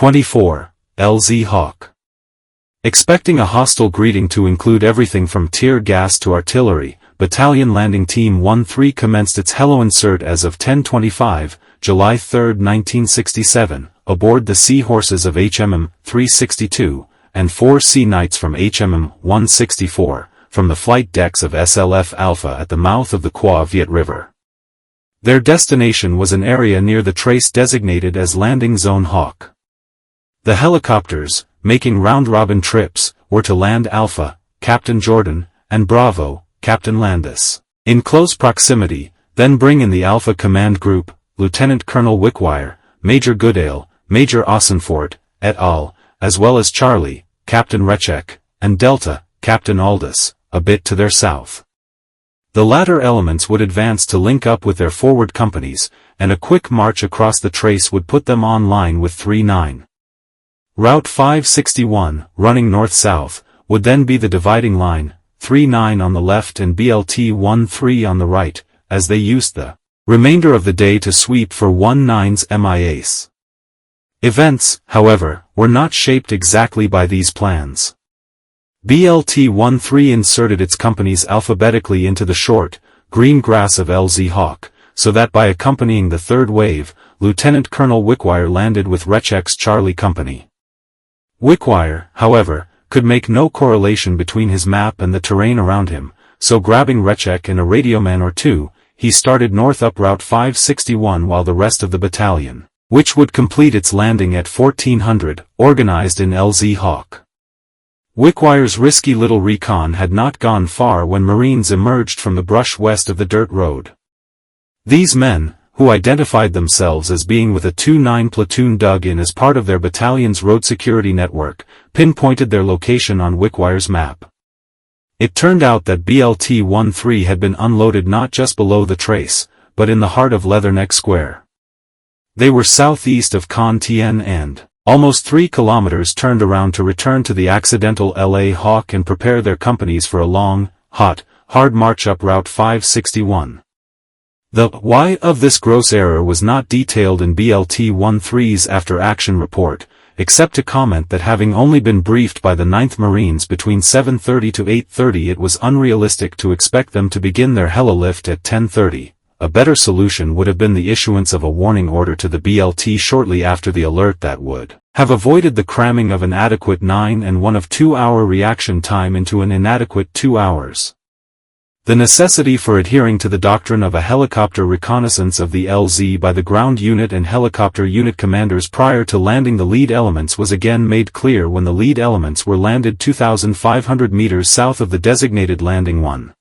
24. LZ Hawk. Expecting a hostile greeting to include everything from tear gas to artillery, Battalion Landing Team 13 commenced its hello insert as of 10:25, July 3, 1967, aboard the Sea Horses of HMM 362, and 4 Sea Knights from HMM 164, from the flight decks of SLF Alpha at the mouth of the Qua Viet River. Their destination was an area near the trace designated as Landing Zone Hawk. The helicopters, making round-robin trips, were to land Alpha, Captain Jordan, and Bravo, Captain Landis, in close proximity, then bring in the Alpha Command Group, Lieutenant Colonel Wickwire, Major Goodale, Major Ossenfort, et al., as well as Charlie, Captain Rechek, and Delta, Captain Aldous, a bit to their south. The latter elements would advance to link up with their forward companies, and a quick march across the trace would put them on line with 39. Route 561, running north-south, would then be the dividing line, 39 on the left and BLT-13 on the right, as they used the remainder of the day to sweep for 19's MIAs. Events, however, were not shaped exactly by these plans. BLT-13 inserted its companies alphabetically into the short, green grass of LZ Hawk, so that by accompanying the third wave, Lieutenant Colonel Wickwire landed with Rechek's Charlie Company. Wickwire, however, could make no correlation between his map and the terrain around him, so grabbing Rechek and a radioman or two, he started north up Route 561 while the rest of the battalion, which would complete its landing at 1400, organized in LZ Hawk. Wickwire's risky little recon had not gone far when Marines emerged from the brush west of the dirt road. These men, who identified themselves as being with a 2-9 platoon dug in as part of their battalion's road security network, pinpointed their location on Wickwire's map. It turned out that BLT-13 had been unloaded not just below the trace, but in the heart of Leatherneck Square. They were southeast of Con Tien and, almost 3 kilometers turned around to return to the accidental LA Hawk and prepare their companies for a long, hot, hard march up Route 561. The why of this gross error was not detailed in BLT-13's after-action report, except to comment that having only been briefed by the 9th Marines between 7:30 to 8:30 it was unrealistic to expect them to begin their helilift at 10:30. A better solution would have been the issuance of a warning order to the BLT shortly after the alert that would have avoided the cramming of an adequate 9 and 1 of 2-hour reaction time into an inadequate 2 hours. The necessity for adhering to the doctrine of a helicopter reconnaissance of the LZ by the ground unit and helicopter unit commanders prior to landing the lead elements was again made clear when the lead elements were landed 2,500 meters south of the designated landing 1.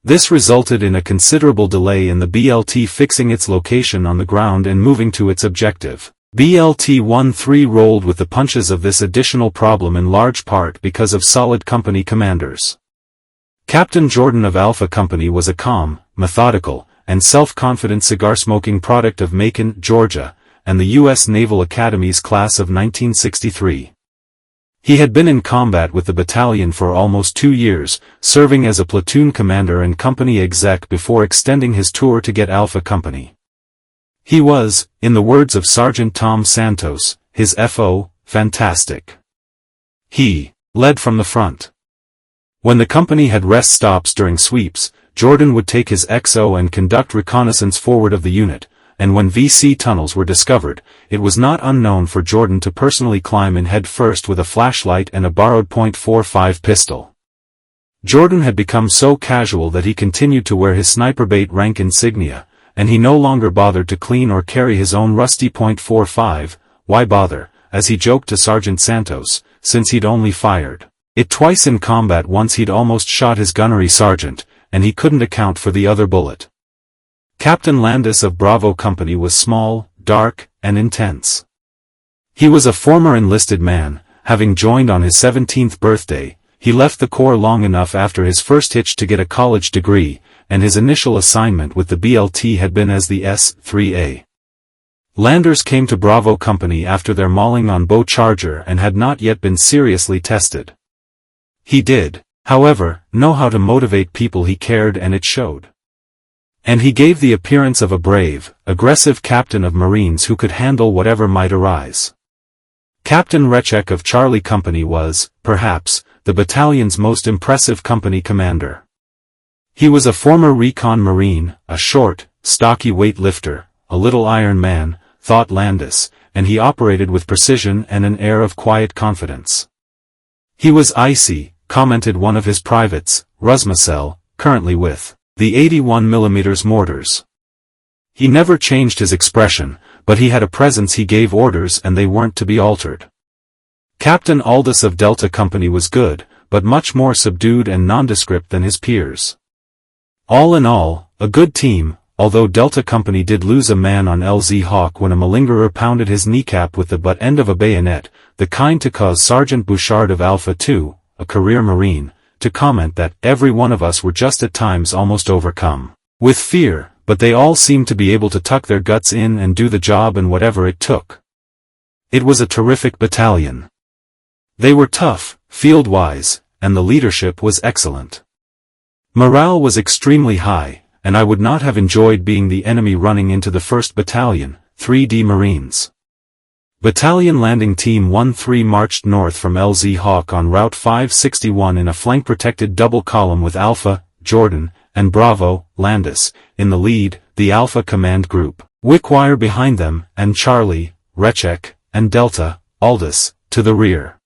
This resulted in a considerable delay in the BLT fixing its location on the ground and moving to its objective. BLT-13 rolled with the punches of this additional problem in large part because of solid company commanders. Captain Jordan of Alpha Company was a calm, methodical, and self-confident cigar-smoking product of Macon, Georgia, and the U.S. Naval Academy's class of 1963. He had been in combat with the battalion for almost 2 years, serving as a platoon commander and company exec before extending his tour to get Alpha Company. He was, in the words of Sergeant Tom Santos, his F.O., fantastic. He led from the front. When the company had rest stops during sweeps, Jordan would take his XO and conduct reconnaissance forward of the unit, and when VC tunnels were discovered, it was not unknown for Jordan to personally climb in head first with a flashlight and a borrowed .45 pistol. Jordan had become so casual that he continued to wear his sniper bait rank insignia, and he no longer bothered to clean or carry his own rusty .45, why bother, as he joked to Sergeant Santos, since he'd only fired it twice in combat. Once he'd almost shot his gunnery sergeant, and he couldn't account for the other bullet. Captain Landis of Bravo Company was small, dark, and intense. He was a former enlisted man, having joined on his 17th birthday. He left the Corps long enough after his first hitch to get a college degree, and his initial assignment with the BLT had been as the S-3A. Landers came to Bravo Company after their mauling on Beau Charger and had not yet been seriously tested. He did, however, know how to motivate people he cared, and it showed. And he gave the appearance of a brave, aggressive captain of Marines who could handle whatever might arise. Captain Rechek of Charlie Company was, perhaps, the battalion's most impressive company commander. He was a former recon Marine, a short, stocky weightlifter, a little iron man, thought Landis, and he operated with precision and an air of quiet confidence. He was icy, commented one of his privates, Rusmasel, currently with the 81mm mortars. He never changed his expression, but he had a presence. He gave orders and they weren't to be altered. Captain Aldous of Delta Company was good, but much more subdued and nondescript than his peers. All in all, a good team, although Delta Company did lose a man on LZ Hawk when a malingerer pounded his kneecap with the butt end of a bayonet, the kind to cause Sergeant Bouchard of Alpha 2, a career Marine, to comment that every one of us were just at times almost overcome with fear, but they all seemed to be able to tuck their guts in and do the job and whatever it took. It was a terrific battalion. They were tough, field-wise, and the leadership was excellent. Morale was extremely high, and I would not have enjoyed being the enemy running into the 1st Battalion, 3D Marines. Battalion Landing Team 1-3 marched north from LZ Hawk on Route 561 in a flank-protected double column with Alpha, Jordan, and Bravo, Landis, in the lead, the Alpha Command Group, Wickwire behind them, and Charlie, Rechek, and Delta, Aldous, to the rear.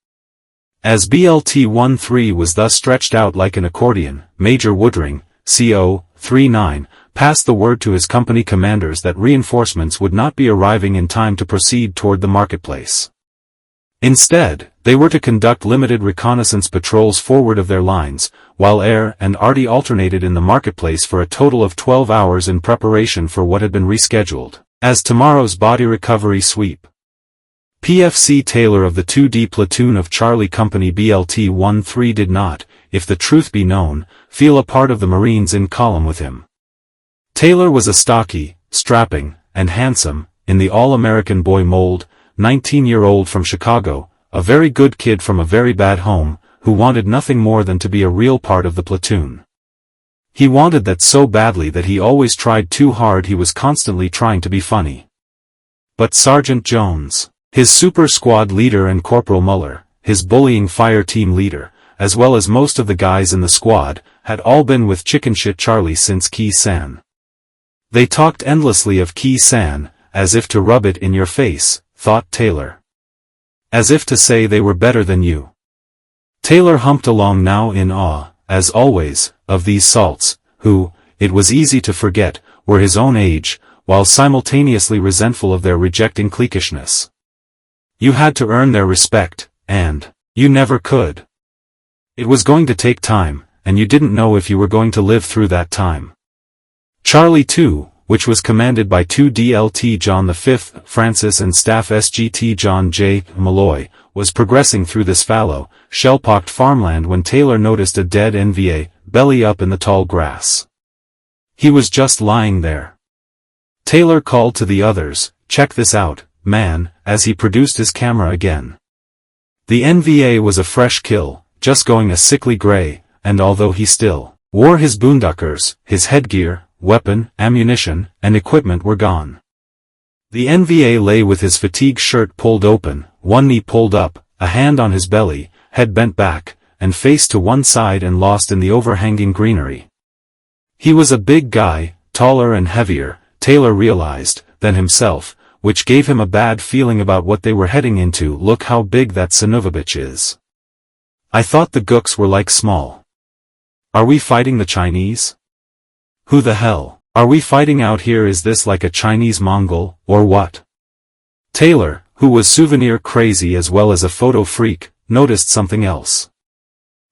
As BLT 1-3 was thus stretched out like an accordion, Major Woodring, CO. 39, passed the word to his company commanders that reinforcements would not be arriving in time to proceed toward the marketplace. Instead, they were to conduct limited reconnaissance patrols forward of their lines, while air and arty alternated in the marketplace for a total of 12 hours in preparation for what had been rescheduled as tomorrow's body recovery sweep. PFC Taylor of the 2D platoon of Charlie Company BLT 1-3 did not, if the truth be known, feel a part of the Marines in column with him. Taylor was a stocky, strapping, and handsome, in the all-American boy mold, 19-year-old from Chicago, a very good kid from a very bad home, who wanted nothing more than to be a real part of the platoon. He wanted that so badly that he always tried too hard. He was constantly trying to be funny. But Sergeant Jones, his super squad leader, and Corporal Muller, his bullying fire team leader, as well as most of the guys in the squad, had all been with Chicken Shit Charlie since Key San. They talked endlessly of Key San, as if to rub it in your face, thought Taylor. As if to say they were better than you. Taylor humped along now in awe, as always, of these salts, who, it was easy to forget, were his own age, while simultaneously resentful of their rejecting cliquishness. You had to earn their respect, and you never could. It was going to take time, and you didn't know if you were going to live through that time. Charlie 2, which was commanded by 2 DLT John V Francis and Staff SGT John J. Malloy, was progressing through this fallow, shell-pocked farmland when Taylor noticed a dead NVA, belly up in the tall grass. He was just lying there. Taylor called to the others, "Check this out, man," as he produced his camera again. The NVA was a fresh kill, just going a sickly gray, and although he still wore his boondockers, his headgear, weapon, ammunition, and equipment were gone. The NVA lay with his fatigue shirt pulled open, one knee pulled up, a hand on his belly, head bent back, and face to one side and lost in the overhanging greenery. He was a big guy, taller and heavier, Taylor realized, than himself, which gave him a bad feeling about what they were heading into. "Look how big that Sanovich is. I thought the gooks were like small. Are we fighting the Chinese? Who the hell are we fighting out here? Is this like a Chinese Mongol, or what?" Taylor, who was souvenir crazy as well as a photo freak, noticed something else.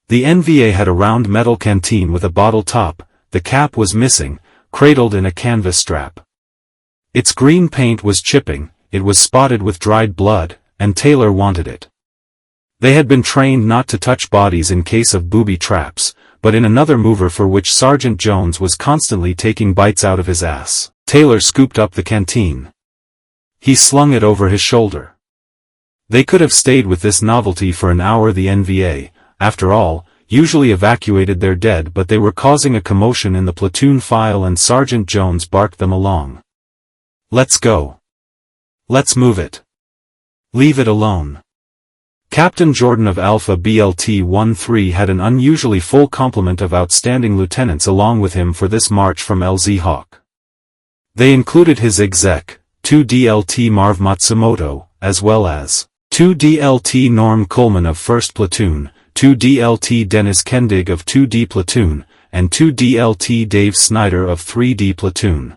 The NVA had a round metal canteen with a bottle top, the cap was missing, cradled in a canvas strap. Its green paint was chipping, it was spotted with dried blood, and Taylor wanted it. They had been trained not to touch bodies in case of booby traps, but in another mover for which Sergeant Jones was constantly taking bites out of his ass, Taylor scooped up the canteen. He slung it over his shoulder. They could have stayed with this novelty for an hour. The NVA, after all, usually evacuated their dead, but they were causing a commotion in the platoon file and Sergeant Jones barked them along. "Let's go. Let's move it. Leave it alone." Captain Jordan of Alpha BLT-13 had an unusually full complement of outstanding lieutenants along with him for this march from LZ Hawk. They included his exec, 2 DLT Marv Matsumoto, as well as 2 DLT Norm Coleman of 1st Platoon, 2 DLT Dennis Kendig of 2D Platoon, and 2 DLT Dave Snyder of 3D Platoon.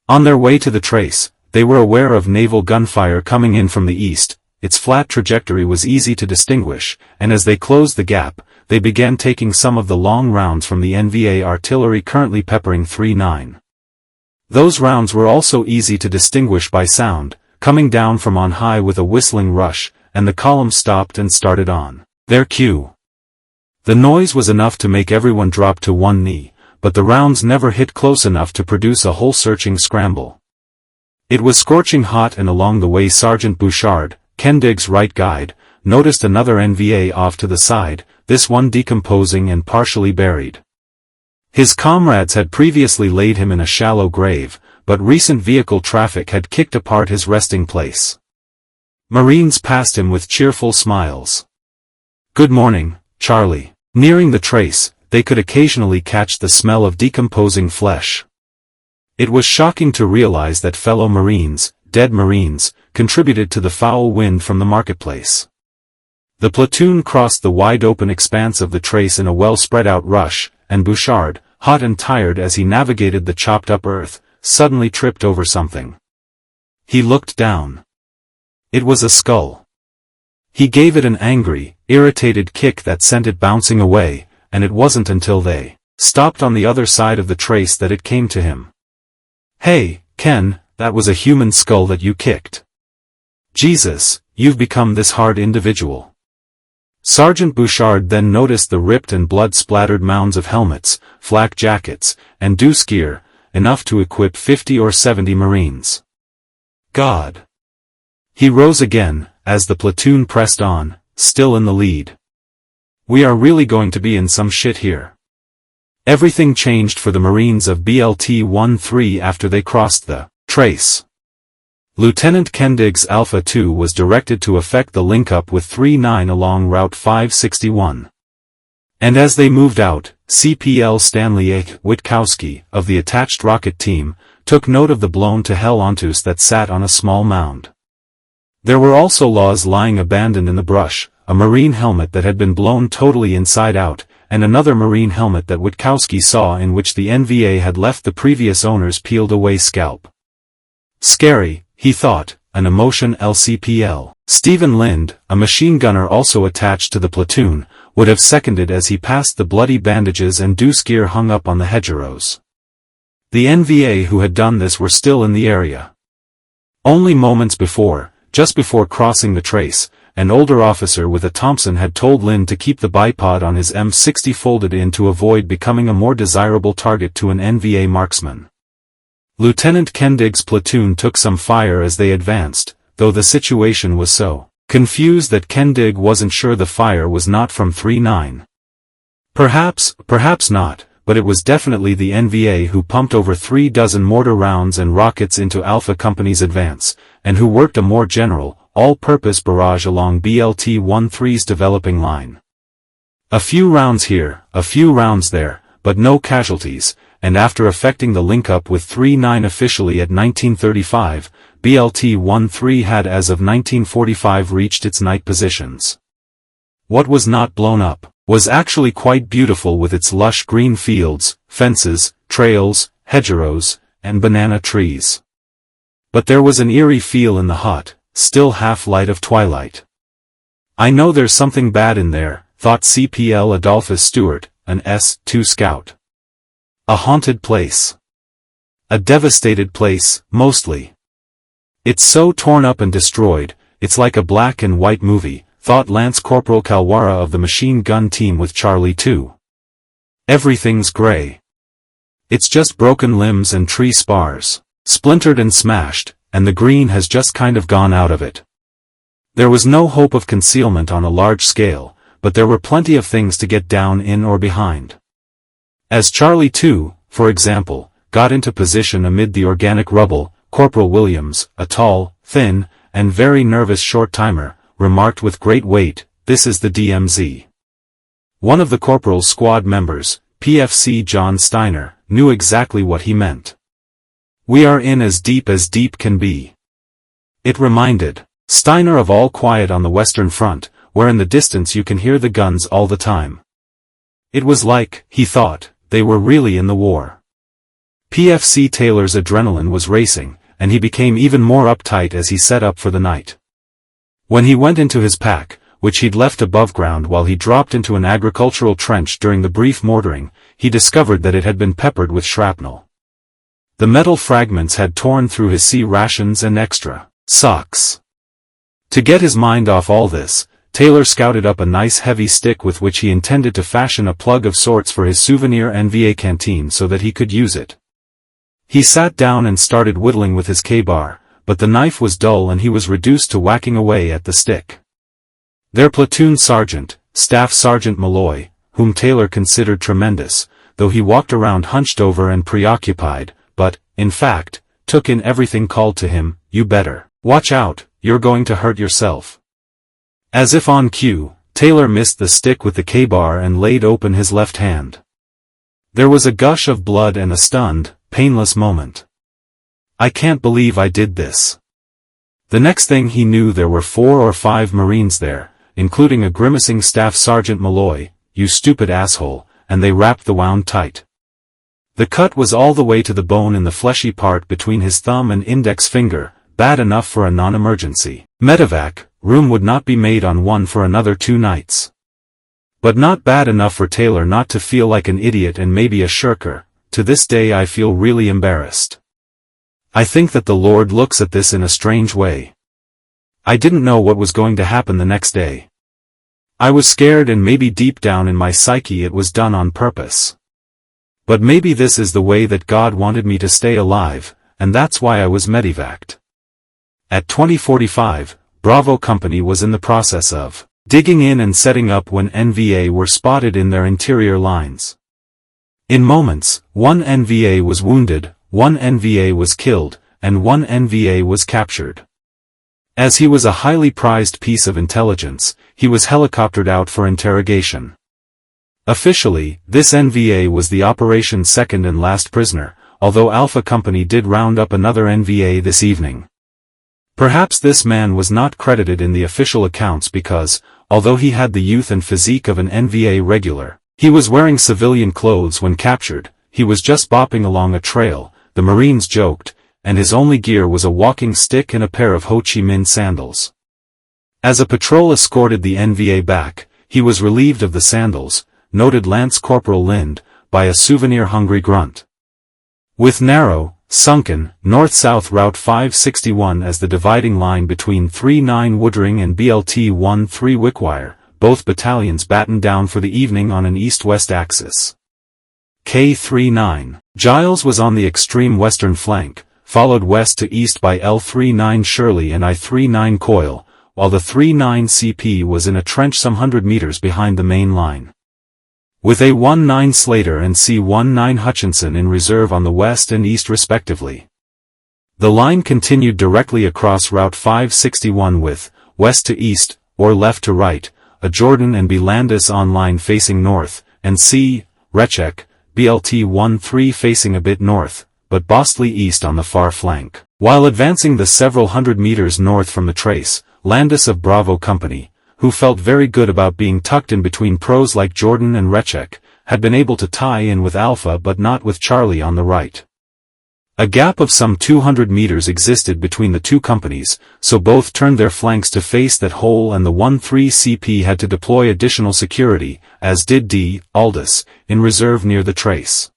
On their way to the trace, they were aware of naval gunfire coming in from the east. Its flat trajectory was easy to distinguish, and as they closed the gap, they began taking some of the long rounds from the NVA artillery currently peppering 3-9. Those rounds were also easy to distinguish by sound, coming down from on high with a whistling rush, and the column stopped and started on their cue. The noise was enough to make everyone drop to one knee, but the rounds never hit close enough to produce a whole-searching scramble. It was scorching hot, and along the way Sergeant Bouchard, Kendig's right guide, noticed another NVA off to the side, this one decomposing and partially buried. His comrades had previously laid him in a shallow grave, but recent vehicle traffic had kicked apart his resting place. Marines passed him with cheerful smiles. "Good morning, Charlie." Nearing the trace, they could occasionally catch the smell of decomposing flesh. It was shocking to realize that fellow Marines, dead Marines, contributed to the foul wind from the marketplace. The platoon crossed the wide-open expanse of the trace in a well-spread-out rush, and Bouchard, hot and tired as he navigated the chopped-up earth, suddenly tripped over something. He looked down. It was a skull. He gave it an angry, irritated kick that sent it bouncing away, and it wasn't until they stopped on the other side of the trace that it came to him. "Hey, Ken, that was a human skull that you kicked. Jesus, you've become this hard individual." Sergeant Bouchard then noticed the ripped and blood-splattered mounds of helmets, flak jackets, and deuce gear, enough to equip 50 or 70 Marines. God! He rose again, as the platoon pressed on, still in the lead. "We are really going to be in some shit here." Everything changed for the Marines of BLT-13 after they crossed the trace. Lieutenant Kendig's Alpha 2 was directed to effect the link-up with 3-9 along Route 561. And as they moved out, CPL Stanley A. Witkowski, of the attached rocket team, took note of the blown-to-hell ontus that sat on a small mound. There were also laws lying abandoned in the brush, a Marine helmet that had been blown totally inside out, and another Marine helmet that Witkowski saw in which the NVA had left the previous owner's peeled-away scalp. Scary, he thought, an emotion LCPL. Stephen Lind, a machine gunner also attached to the platoon, would have seconded as he passed the bloody bandages and deuce gear hung up on the hedgerows. The NVA who had done this were still in the area. Only moments before, just before crossing the trace, an older officer with a Thompson had told Lind to keep the bipod on his M60 folded in to avoid becoming a more desirable target to an NVA marksman. Lieutenant Kendig's platoon took some fire as they advanced, though the situation was so confused that Kendig wasn't sure the fire was not from 3-9. Perhaps not, but it was definitely the NVA who pumped over 3 dozen mortar rounds and rockets into Alpha Company's advance, and who worked a more general, all-purpose barrage along BLT-13's developing line. A few rounds here, a few rounds there, but no casualties, and after effecting the link-up with 3-9 officially at 1935, BLT-13 had as of 1945 reached its night positions. What was not blown up was actually quite beautiful with its lush green fields, fences, trails, hedgerows, and banana trees. But there was an eerie feel in the hot, still half-light of twilight. "I know there's something bad in there," thought CPL Adolphus Stewart, an S-2 scout. "A haunted place. A devastated place, mostly. It's so torn up and destroyed, it's like a black and white movie," thought Lance Corporal Kalwara of the machine gun team with Charlie 2. "Everything's gray. It's just broken limbs and tree spars, splintered and smashed, and the green has just kind of gone out of it." There was no hope of concealment on a large scale, but there were plenty of things to get down in or behind. As Charlie 2, for example, got into position amid the organic rubble, Corporal Williams, a tall, thin, and very nervous short-timer, remarked with great weight, "This is the DMZ." One of the corporal's squad members, PFC John Steiner, knew exactly what he meant. "We are in as deep can be." It reminded Steiner of all quiet on the Western Front, where in the distance you can hear the guns all the time. It was like, he thought, they were really in the war. PFC Taylor's adrenaline was racing, and he became even more uptight as he set up for the night. When he went into his pack, which he'd left above ground while he dropped into an agricultural trench during the brief mortaring, he discovered that it had been peppered with shrapnel. The metal fragments had torn through his C rations and extra socks. To get his mind off all this, Taylor scouted up a nice heavy stick with which he intended to fashion a plug of sorts for his souvenir NVA canteen so that he could use it. He sat down and started whittling with his K-bar, but the knife was dull and he was reduced to whacking away at the stick. Their platoon sergeant, Staff Sergeant Malloy, whom Taylor considered tremendous, though he walked around hunched over and preoccupied, but, in fact, took in everything called to him, "You better watch out, you're going to hurt yourself." As if on cue, Taylor missed the stick with the K-bar and laid open his left hand. There was a gush of blood and a stunned, painless moment. "I can't believe I did this." The next thing he knew there were 4 or 5 Marines there, including a grimacing Staff Sergeant Malloy, "You stupid asshole," and they wrapped the wound tight. The cut was all the way to the bone in the fleshy part between his thumb and index finger, bad enough for a non-emergency medevac. Room would not be made on one for another 2 nights. But not bad enough for Taylor not to feel like an idiot and maybe a shirker. "To this day I feel really embarrassed. I think that the Lord looks at this in a strange way. I didn't know what was going to happen the next day. I was scared and maybe deep down in my psyche it was done on purpose. But maybe this is the way that God wanted me to stay alive, and that's why I was medevaced." At 20:45, Bravo Company was in the process of digging in and setting up when NVA were spotted in their interior lines. In moments, 1 NVA was wounded, 1 NVA was killed, and 1 NVA was captured. As he was a highly prized piece of intelligence, he was helicoptered out for interrogation. Officially, this NVA was the operation's second and last prisoner, although Alpha Company did round up another NVA this evening. Perhaps this man was not credited in the official accounts because, although he had the youth and physique of an NVA regular, he was wearing civilian clothes when captured. He was just bopping along a trail, the Marines joked, and his only gear was a walking stick and a pair of Ho Chi Minh sandals. As a patrol escorted the NVA back, he was relieved of the sandals, noted Lance Corporal Lind, by a souvenir-hungry grunt. With narrow, sunken, north-south Route 561 as the dividing line between 3-9 Woodring and BLT-13 Wickwire, both battalions battened down for the evening on an east-west axis. K-39 Giles was on the extreme western flank, followed west to east by L-39 Shirley and I-39 Coyle, while the 39 CP was in a trench some 100 meters behind the main line. With A-19 Slater and C-19 Hutchinson in reserve on the west and east respectively. The line continued directly across Route 561 with, west to east, or left to right, a Jordan and B. Landis on line facing north, and C. Rechek, BLT-13 facing a bit north, but Bostley east on the far flank. While advancing the several hundred meters north from the trace, Landis of Bravo Company, who felt very good about being tucked in between pros like Jordan and Rechek, had been able to tie in with Alpha but not with Charlie on the right. A gap of some 200 meters existed between the two companies, so both turned their flanks to face that hole and the 13 CP had to deploy additional security, as did D. Aldous, in reserve near the trace.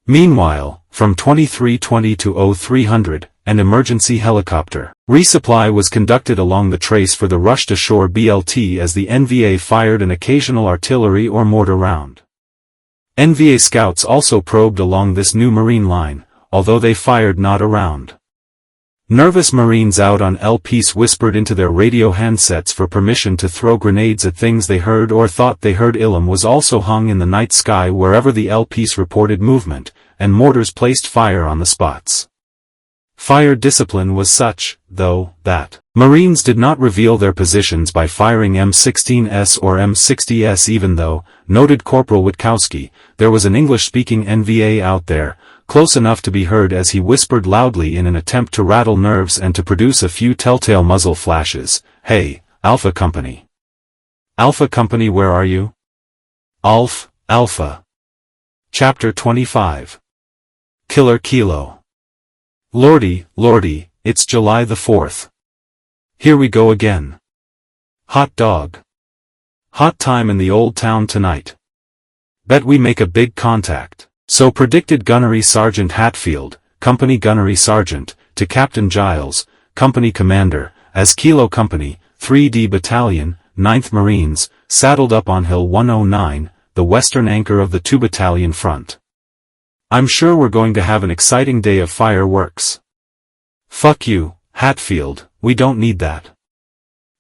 Meanwhile, from 2320 to 0300, an emergency helicopter resupply was conducted along the trace for the rush to shore BLT as the NVA fired an occasional artillery or mortar round. NVA scouts also probed along this new Marine line, although they fired not a round. Nervous Marines out on L-Peace whispered into their radio handsets for permission to throw grenades at things they heard or thought they heard. Ilum was also hung in the night sky wherever the L-Peace reported movement, and mortars placed fire on the spots. Fire discipline was such, though, that Marines did not reveal their positions by firing M16s or M60s even though, noted Corporal Witkowski, there was an English-speaking NVA out there, close enough to be heard as he whispered loudly in an attempt to rattle nerves and to produce a few telltale muzzle flashes. "Hey, Alpha Company. Alpha Company, where are you? Alpha. Chapter 25. Killer Kilo. Lordy, it's July the 4th. Here we go again. Hot dog. Hot time in the old town tonight. Bet we make a big contact." So predicted Gunnery Sergeant Hatfield, Company Gunnery Sergeant, to Captain Giles, Company Commander, as Kilo Company, 3D Battalion, 9th Marines, saddled up on Hill 109, the western anchor of the 2-battalion front. "I'm sure we're going to have an exciting day of fireworks." "Fuck you, Hatfield, we don't need that."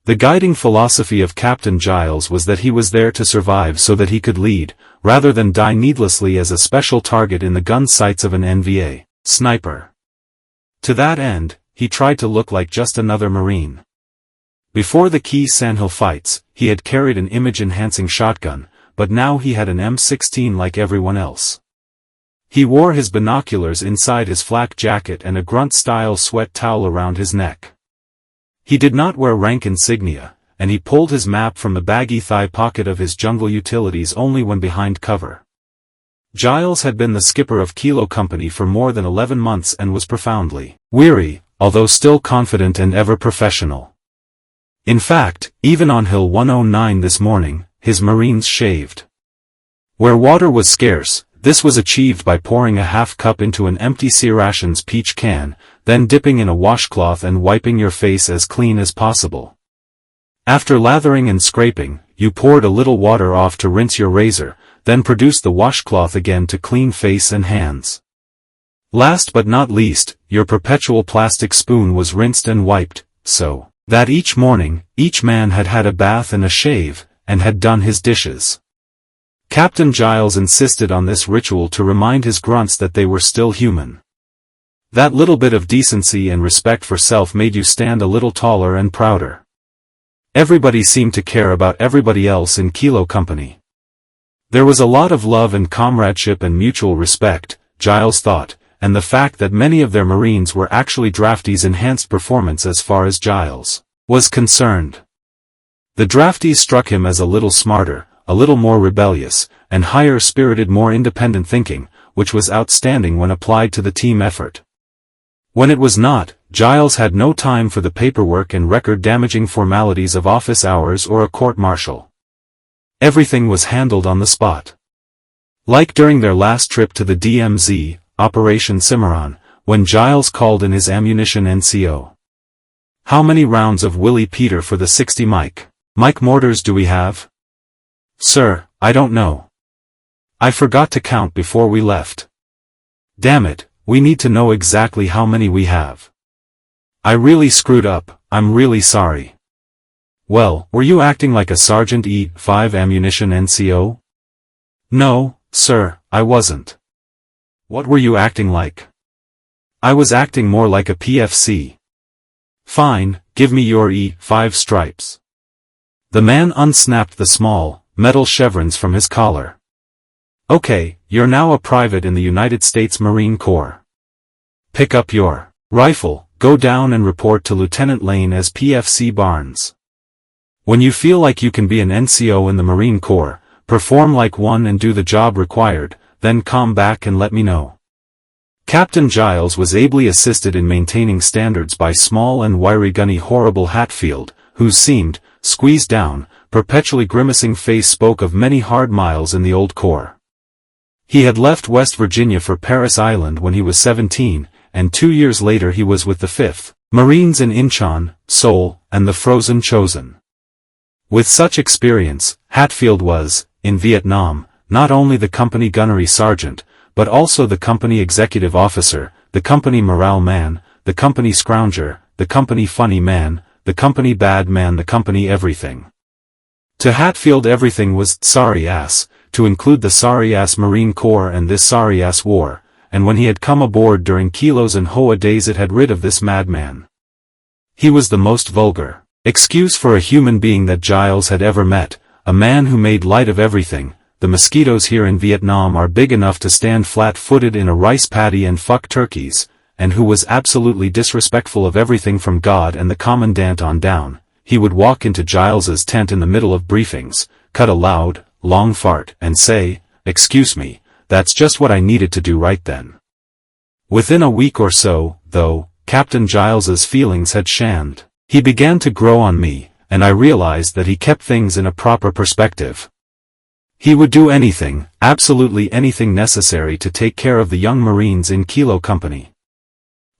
The guiding philosophy of Captain Giles was that he was there to survive so that he could lead, rather than die needlessly as a special target in the gun sights of an NVA sniper. To that end, he tried to look like just another Marine. Before the key Sandhill fights, he had carried an image-enhancing shotgun, but now he had an M16 like everyone else. He wore his binoculars inside his flak jacket and a grunt-style sweat towel around his neck. He did not wear rank insignia, and he pulled his map from the baggy thigh pocket of his jungle utilities only when behind cover. Giles had been the skipper of Kilo Company for more than 11 months and was profoundly weary, although still confident and ever professional. In fact, even on Hill 109 this morning, his Marines shaved. Where water was scarce, this was achieved by pouring a half cup into an empty C-Rations peach can, then dipping in a washcloth and wiping your face as clean as possible. After lathering and scraping, you poured a little water off to rinse your razor, then produced the washcloth again to clean face and hands. Last but not least, your perpetual plastic spoon was rinsed and wiped, so that each morning, each man had had a bath and a shave, and had done his dishes. Captain Giles insisted on this ritual to remind his grunts that they were still human. That little bit of decency and respect for self made you stand a little taller and prouder. Everybody seemed to care about everybody else in Kilo Company. There was a lot of love and comradeship and mutual respect, Giles thought, and the fact that many of their Marines were actually draftees enhanced performance as far as Giles was concerned. The draftees struck him as a little smarter, a little more rebellious, and higher-spirited, more independent thinking, which was outstanding when applied to the team effort. When it was not, Giles had no time for the paperwork and record-damaging formalities of office hours or a court-martial. Everything was handled on the spot. Like during their last trip to the DMZ, Operation Cimarron, when Giles called in his ammunition NCO. "How many rounds of Willie Peter for the 60 Mike mortars do we have?" "Sir, I don't know. I forgot to count before we left." "Damn it, we need to know exactly how many we have. I really screwed up, I'm really sorry." "Well, were you acting like a Sergeant E5 ammunition NCO?" "No, sir, I wasn't." "What were you acting like?" "I was acting more like a PFC." "Fine, give me your E5 stripes." The man unsnapped the small, metal chevrons from his collar. "Okay, you're now a private in the United States Marine Corps. Pick up your rifle, go down and report to Lieutenant Lane as PFC Barnes. When you feel like you can be an NCO in the Marine Corps, perform like one and do the job required, then come back and let me know." Captain Giles was ably assisted in maintaining standards by small and wiry gunny horrible Hatfield, whose seemed, squeezed down, perpetually grimacing face spoke of many hard miles in the old Corps. He had left West Virginia for Paris Island when he was 17, and 2 years later he was with the 5th Marines in Incheon, Seoul, and the Frozen Chosen. With such experience, Hatfield was, in Vietnam, not only the company gunnery sergeant, but also the company executive officer, the company morale man, the company scrounger, the company funny man, the company bad man, the company everything. To Hatfield everything was sorry ass, to include the sorry ass Marine Corps and this sorry ass war, and when he had come aboard during Kilo's and Hoa days it had rid of this madman. He was the most vulgar excuse for a human being that Giles had ever met, a man who made light of everything. The mosquitoes here in Vietnam are big enough to stand flat-footed in a rice paddy and fuck turkeys, and who was absolutely disrespectful of everything from God and the commandant on down. He would walk into Giles's tent in the middle of briefings, cut a loud, long fart, and say, "Excuse me, that's just what I needed to do right then." Within a week or so, though, Captain Giles's feelings had shanned. He began to grow on me, and I realized that he kept things in a proper perspective. He would do anything, absolutely anything necessary to take care of the young Marines in Kilo Company.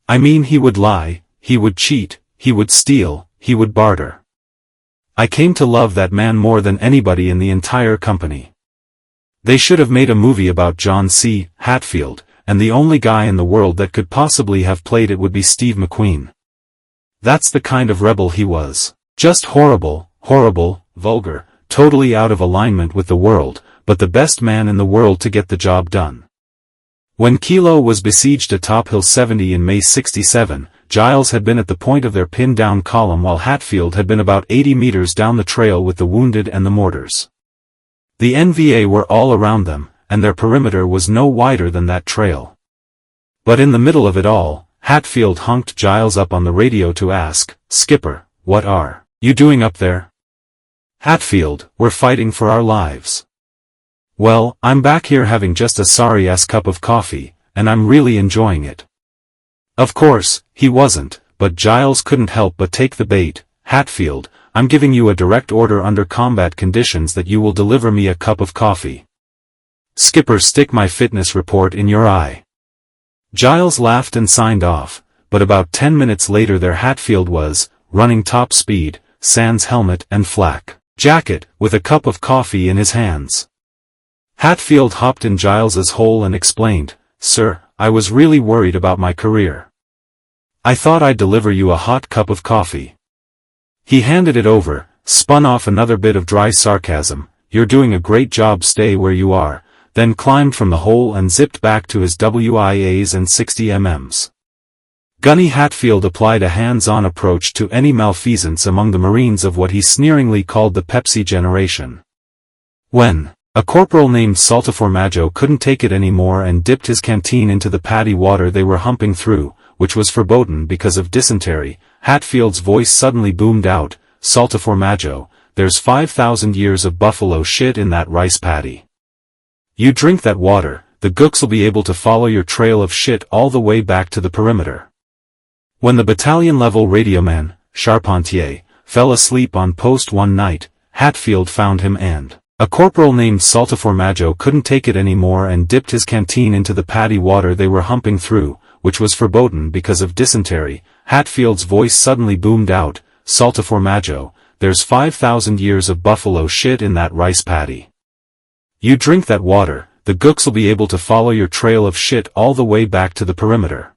I mean, he would lie, he would cheat, he would steal, he would barter. I came to love that man more than anybody in the entire company. They should have made a movie about John C. Hatfield, and the only guy in the world that could possibly have played it would be Steve McQueen. That's the kind of rebel he was. Just horrible, horrible, vulgar, totally out of alignment with the world, but the best man in the world to get the job done. When Kilo was besieged atop Hill 70 in May '67, Giles had been at the point of their pinned-down column while Hatfield had been about 80 meters down the trail with the wounded and the mortars. The NVA were all around them, and their perimeter was no wider than that trail. But in the middle of it all, Hatfield hunked Giles up on the radio to ask, "Skipper, what are you doing up there?" "Hatfield, we're fighting for our lives." "Well, I'm back here having just a sorry-ass cup of coffee, and I'm really enjoying it." Of course, he wasn't, but Giles couldn't help but take the bait. "Hatfield, I'm giving you a direct order under combat conditions that you will deliver me a cup of coffee." "Skipper, stick my fitness report in your eye." Giles laughed and signed off, but about 10 minutes later their Hatfield was, running top speed, sans helmet and flak jacket, with a cup of coffee in his hands. Hatfield hopped in Giles's hole and explained, "Sir, I was really worried about my career. I thought I'd deliver you a hot cup of coffee." He handed it over, spun off another bit of dry sarcasm, "You're doing a great job, stay where you are," then climbed from the hole and zipped back to his WIAs and 60 mm's. Gunny Hatfield applied a hands-on approach to any malfeasance among the Marines of what he sneeringly called the Pepsi generation. When a corporal named Saltaformaggio couldn't take it anymore and dipped his canteen into the paddy water they were humping through, which was verboten because of dysentery, Hatfield's voice suddenly boomed out, "Saltaformaggio, there's 5,000 years of buffalo shit in that rice paddy. You drink that water, the gooks'll be able to follow your trail of shit all the way back to the perimeter." When the battalion-level radioman, Charpentier, fell asleep on post one night, Hatfield found him and a corporal named Saltaformaggio couldn't take it anymore and dipped his canteen into the paddy water they were humping through, which was verboten because of dysentery. Hatfield's voice suddenly boomed out, "Saltaformaggio, there's 5,000 years of buffalo shit in that rice paddy. You drink that water, the gooks'll be able to follow your trail of shit all the way back to the perimeter."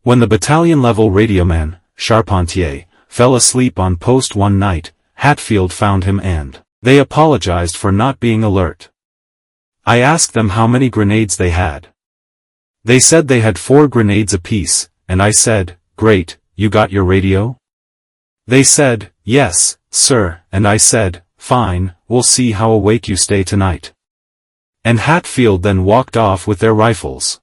When the battalion-level radioman, Charpentier, fell asleep on post one night, Hatfield found him and they apologized for not being alert. I asked them how many grenades they had. They said they had 4 grenades apiece, and I said, "Great, you got your radio?" They said, "Yes, sir," and I said, "Fine, we'll see how awake you stay tonight." And Hatfield then walked off with their rifles.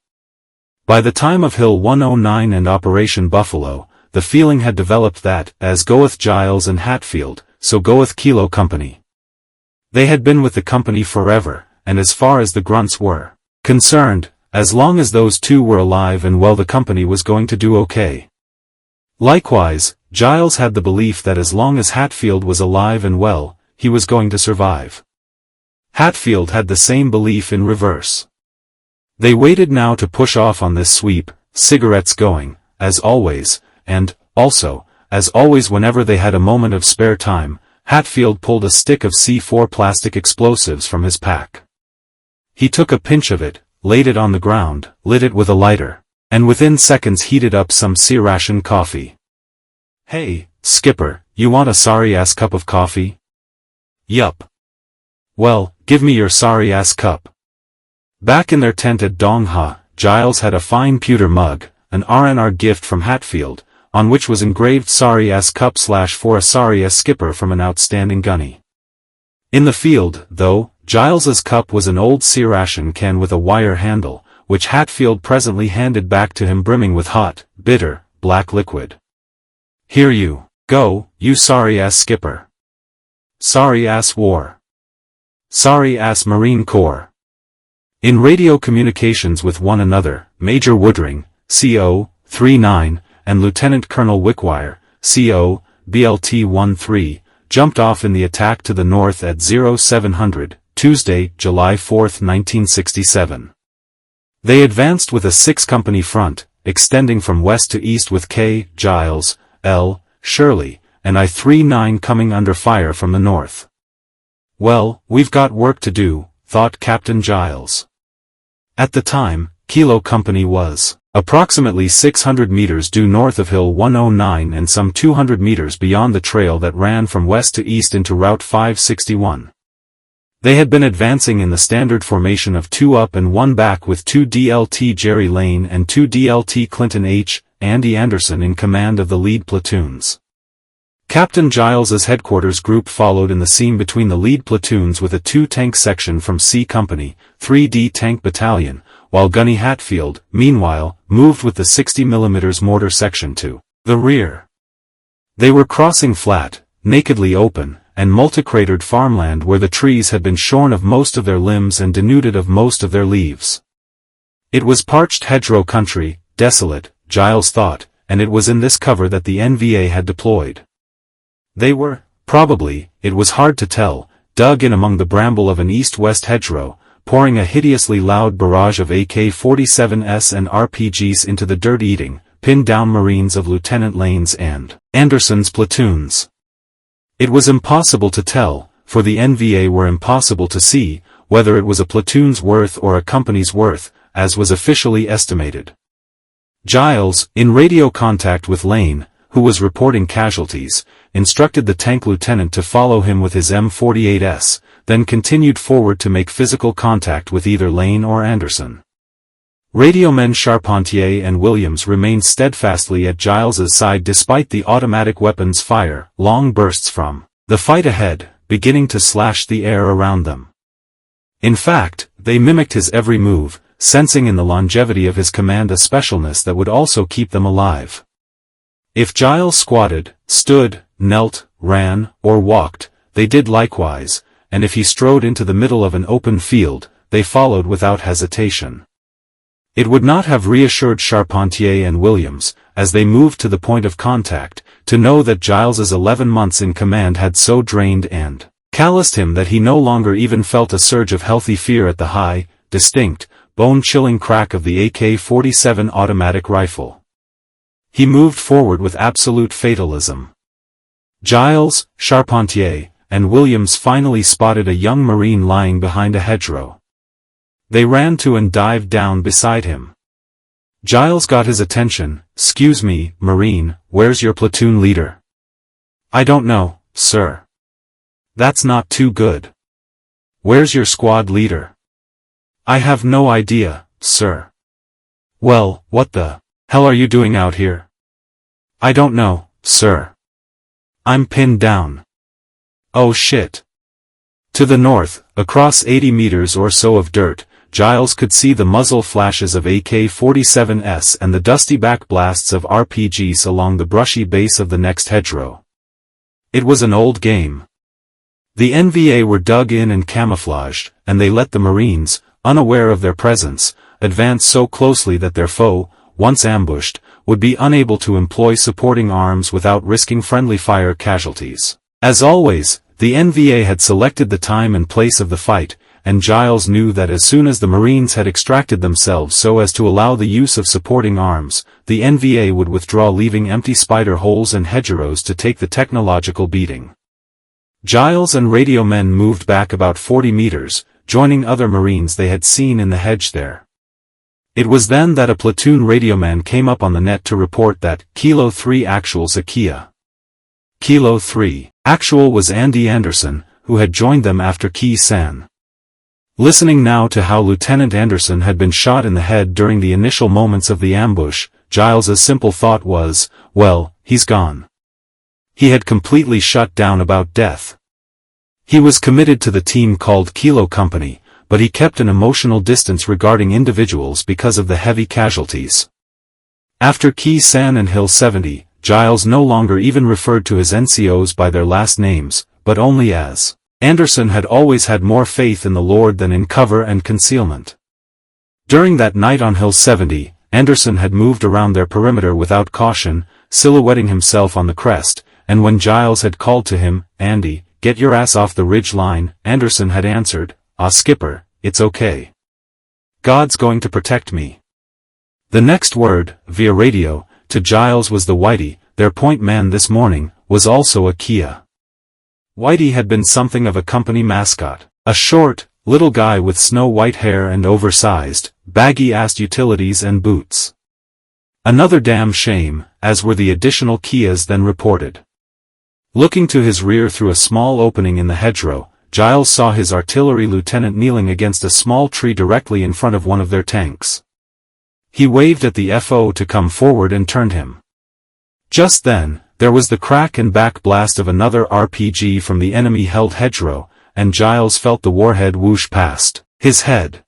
By the time of Hill 109 and Operation Buffalo, the feeling had developed that, as goeth Giles and Hatfield, so goeth Kilo Company. They had been with the company forever, and as far as the grunts were concerned, as long as those two were alive and well, the company was going to do okay. Likewise, Giles had the belief that as long as Hatfield was alive and well, he was going to survive. Hatfield had the same belief in reverse. They waited now to push off on this sweep, cigarettes going, as always, and, also, as always whenever they had a moment of spare time, Hatfield pulled a stick of C4 plastic explosives from his pack. He took a pinch of it, laid it on the ground, lit it with a lighter, and within seconds heated up some C-ration coffee. "Hey, Skipper, you want a sorry-ass cup of coffee?" "Yup." "Well, give me your sorry-ass cup." Back in their tent at Dong Ha, Giles had a fine pewter mug, an R&R gift from Hatfield, on which was engraved Sorry Ass Cup / for a Sorry Ass Skipper from an outstanding gunny. In the field, though, Giles's cup was an old C-ration can with a wire handle, which Hatfield presently handed back to him brimming with hot, bitter, black liquid. "Here you go, you sorry ass skipper. Sorry ass war. Sorry ass Marine Corps." In radio communications with one another, Major Woodring, CO. 39, and Lieutenant Colonel Wickwire, CO. BLT-13, jumped off in the attack to the north at 0700, Tuesday, July 4, 1967. They advanced with a 6-company front, extending from west to east with K. Giles, L. Shirley, and I-39 coming under fire from the north. "Well, we've got work to do," thought Captain Giles. At the time, Kilo Company was approximately 600 meters due north of Hill 109 and some 200 meters beyond the trail that ran from west to east into Route 561. They had been advancing in the standard formation of 2 up and 1 back with 2 DLT Jerry Lane and 2 DLT Clinton H. Andy Anderson in command of the lead platoons. Captain Giles's headquarters group followed in the seam between the lead platoons with a 2-tank section from C Company, 3D Tank Battalion, while Gunny Hatfield, meanwhile, moved with the 60mm mortar section to the rear. They were crossing flat, nakedly open, and multicratered farmland where the trees had been shorn of most of their limbs and denuded of most of their leaves. It was parched hedgerow country, desolate, Giles thought, and it was in this cover that the NVA had deployed. They were, probably, it was hard to tell, dug in among the bramble of an east-west hedgerow, pouring a hideously loud barrage of AK-47s and RPGs into the dirt-eating, pinned-down Marines of Lieutenant Lane's and Anderson's platoons. It was impossible to tell, for the NVA were impossible to see, whether it was a platoon's worth or a company's worth, as was officially estimated. Giles, in radio contact with Lane, who was reporting casualties, instructed the tank lieutenant to follow him with his M48s, then continued forward to make physical contact with either Lane or Anderson. Radiomen Charpentier and Williams remained steadfastly at Giles's side despite the automatic weapons' fire, long bursts from the fight ahead, beginning to slash the air around them. In fact, they mimicked his every move, sensing in the longevity of his command a specialness that would also keep them alive. If Giles squatted, stood, knelt, ran, or walked, they did likewise, and if he strode into the middle of an open field, they followed without hesitation. It would not have reassured Charpentier and Williams, as they moved to the point of contact, to know that Giles's 11 months in command had so drained and calloused him that he no longer even felt a surge of healthy fear at the high, distinct, bone-chilling crack of the AK-47 automatic rifle. He moved forward with absolute fatalism. Giles, Charpentier, and Williams finally spotted a young Marine lying behind a hedgerow. They ran to and dived down beside him. Giles got his attention. "Excuse me, Marine, where's your platoon leader?" "I don't know, sir." "That's not too good." "Where's your squad leader?" "I have no idea, sir." "Well, what the hell are you doing out here?" "I don't know, sir. I'm pinned down." "Oh shit." To the north, across 80 meters or so of dirt, Giles could see the muzzle flashes of AK-47s and the dusty back blasts of RPGs along the brushy base of the next hedgerow. It was an old game. The NVA were dug in and camouflaged, and they let the Marines, unaware of their presence, advance so closely that their foe, once ambushed, would be unable to employ supporting arms without risking friendly fire casualties. As always, the NVA had selected the time and place of the fight, and Giles knew that as soon as the Marines had extracted themselves so as to allow the use of supporting arms, the NVA would withdraw, leaving empty spider holes and hedgerows to take the technological beating. Giles and radio men moved back about 40 meters, joining other Marines they had seen in the hedge there. It was then that a platoon radioman came up on the net to report that Kilo 3 Actual's Akia. Kilo 3 Actual was Andy Anderson, who had joined them after Key San. Listening now to how Lieutenant Anderson had been shot in the head during the initial moments of the ambush, Giles's simple thought was, well, he's gone. He had completely shut down about death. He was committed to the team called Kilo Company, but he kept an emotional distance regarding individuals because of the heavy casualties. After Key San and Hill 70, Giles no longer even referred to his NCOs by their last names, but only as. Anderson had always had more faith in the Lord than in cover and concealment. During that night on Hill 70, Anderson had moved around their perimeter without caution, silhouetting himself on the crest, and when Giles had called to him, "Andy, get your ass off the ridge line," Anderson had answered, "Ah, Skipper, it's okay. God's going to protect me." The next word, via radio, to Giles was the Whitey, their point man this morning, was also a Kia. Whitey had been something of a company mascot, a short, little guy with snow-white hair and oversized, baggy-assed utilities and boots. Another damn shame, as were the additional Kias then reported. Looking to his rear through a small opening in the hedgerow, Giles saw his artillery lieutenant kneeling against a small tree directly in front of one of their tanks. He waved at the FO to come forward and turned him. Just then, there was the crack and back blast of another RPG from the enemy-held hedgerow, and Giles felt the warhead whoosh past his head.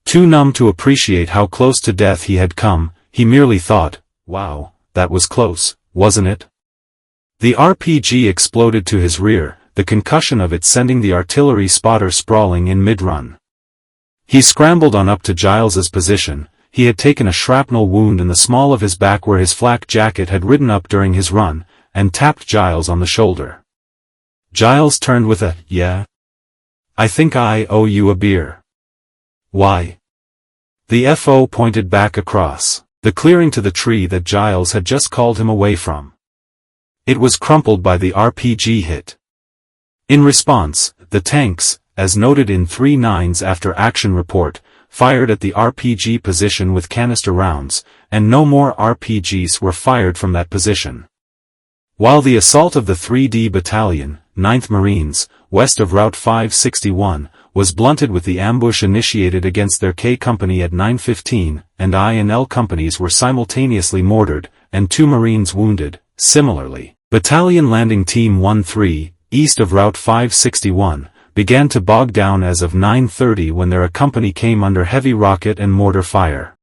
Too numb to appreciate how close to death he had come, he merely thought, "Wow, that was close, wasn't it?" The RPG exploded to his rear, the concussion of it sending the artillery spotter sprawling in mid-run. He scrambled on up to Giles's position. He had taken a shrapnel wound in the small of his back where his flak jacket had ridden up during his run, and tapped Giles on the shoulder. Giles turned with a, "Yeah? I think I owe you a beer." "Why?" The FO pointed back across the clearing to the tree that Giles had just called him away from. It was crumpled by the RPG hit. In response, the tanks, as noted in 3/9's after-action report, fired at the RPG position with canister rounds, and no more RPGs were fired from that position. While the assault of the 3D Battalion, 9th Marines, west of Route 561, was blunted with the ambush initiated against their K Company at 9:15, and I and L companies were simultaneously mortared, and 2 Marines wounded. Similarly, Battalion Landing Team 1-3, east of Route 561, began to bog down as of 9:30 when their company came under heavy rocket and mortar fire.